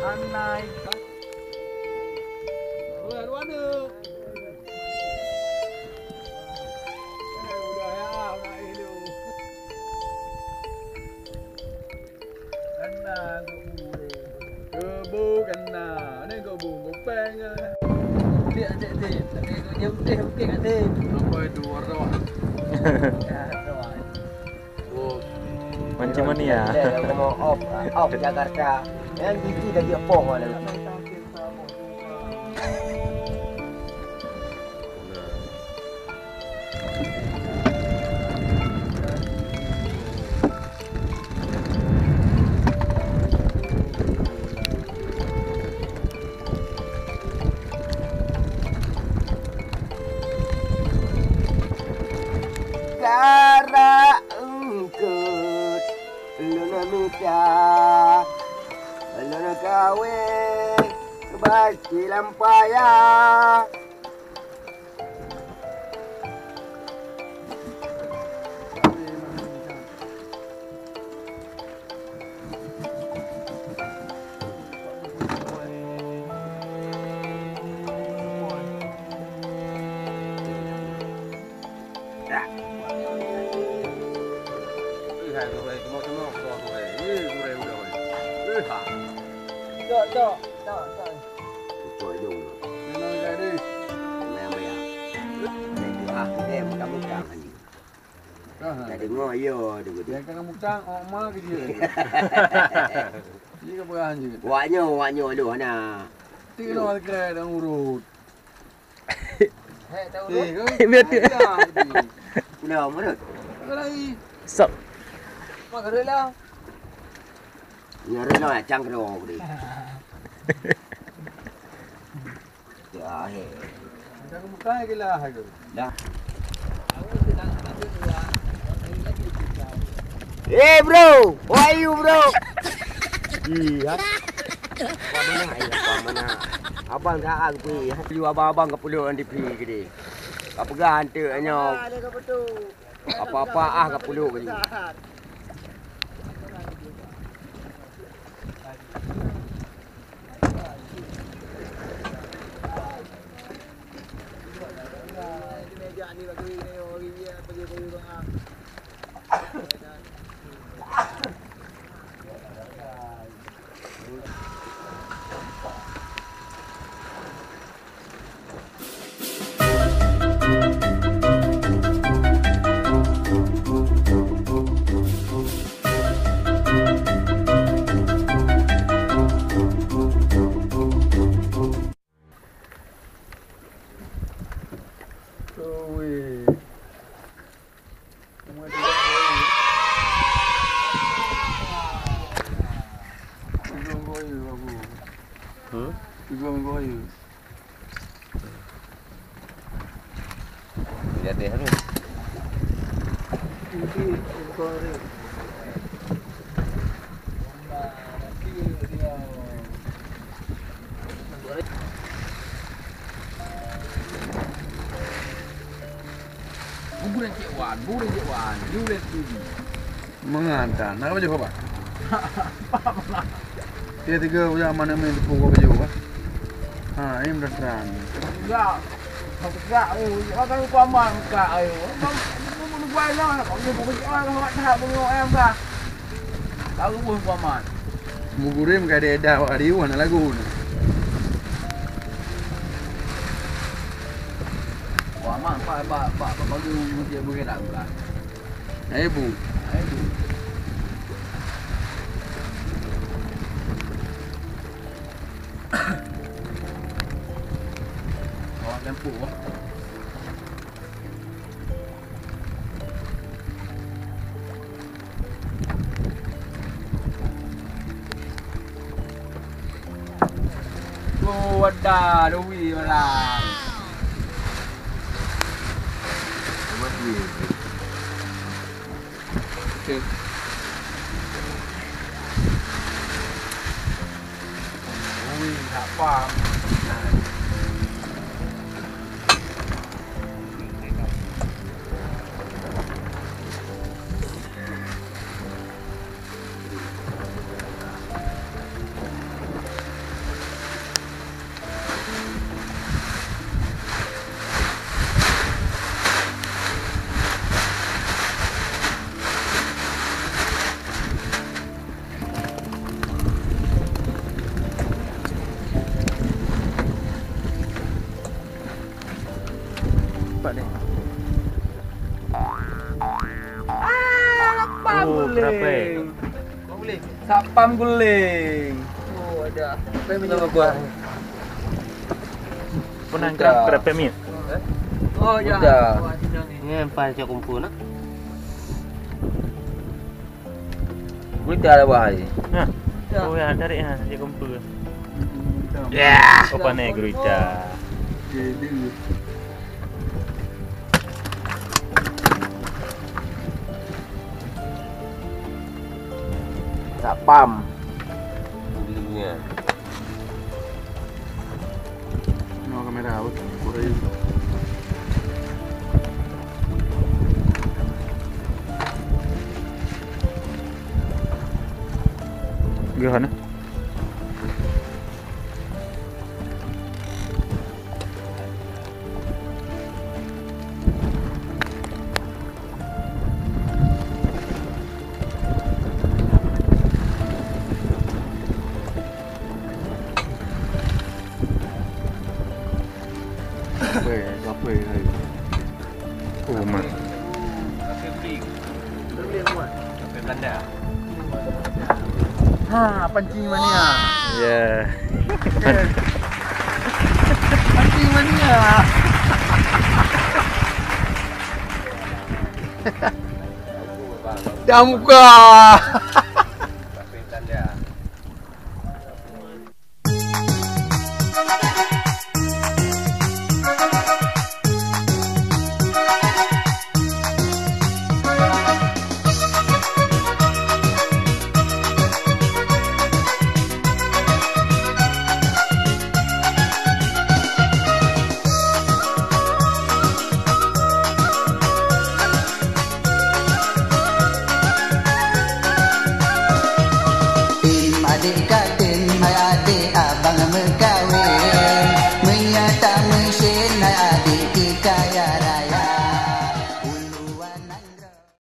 Anai. Dua ni. Udah ya, nak itu. Kena kebu kena, ni kebu gopeng. Dia adik dia, dia putih kat dia. Apa itu warna? Macam mana ya? Mau off Jakarta. Yang gigi dah dia pong ada. Gara engkut luna mita luna kawe kebaki lampaya Cuy dulu. Mana jadi? Memang ya. Em kamu jangan. Jadi ngoyo dulu. Dia kan kamu cang, oma ke dia. Dia kan berani juga. Waknyo lu ana. Tiga orang kira dah urut. Hei tahu Tiga. Biar tu. Kenapa menurut? Lagi. Sok. Mak kerja lah. Nyari lah cangkrong ni. Ya he. Macam kamu kaya ke lah aku. Dah. Hey bro, how are you bro? Iya. Mana? Abang dah aku pergi. Ju abang-abang ke pulau di pi gede. Apa ganti anyo. Apa-apa ke pulau gede. Jadi harus. Bulan Cik Wan, Juliet TV. Mengantar, nak baju apa? Dia tiga punya mana main tepung baju apa? Ha, ini berterang. Enggak. Enggak, kan aku aman enggak ayo. Kamu buat lah, kamu buat orang nak tahap buat em dah. Lagu pun aman. Mugurim ka dia dah hari wan lagu ni. Wah, mak bagi dia bergerak bukan. Ibu. Oh, lampu. Wadah, duwi malam. Okay. Duwi tak faham. guling. Sapam guling. Oh, ada. Apa yang mencoba gua? Pernah kerap berapa minit? Oh, ya. Ini yang paling saya kumpul nak. Kita ada bahaya. Nah, oh ya dari dia kumpul. Ya. Opa negro ita. Jadi. Sapam. Gulingnya. No kamera out. Por ahí. Gimana? Kafe hai. Oh, mak. Ha, pancing mania. Ya. Pancing mania. Dah muka.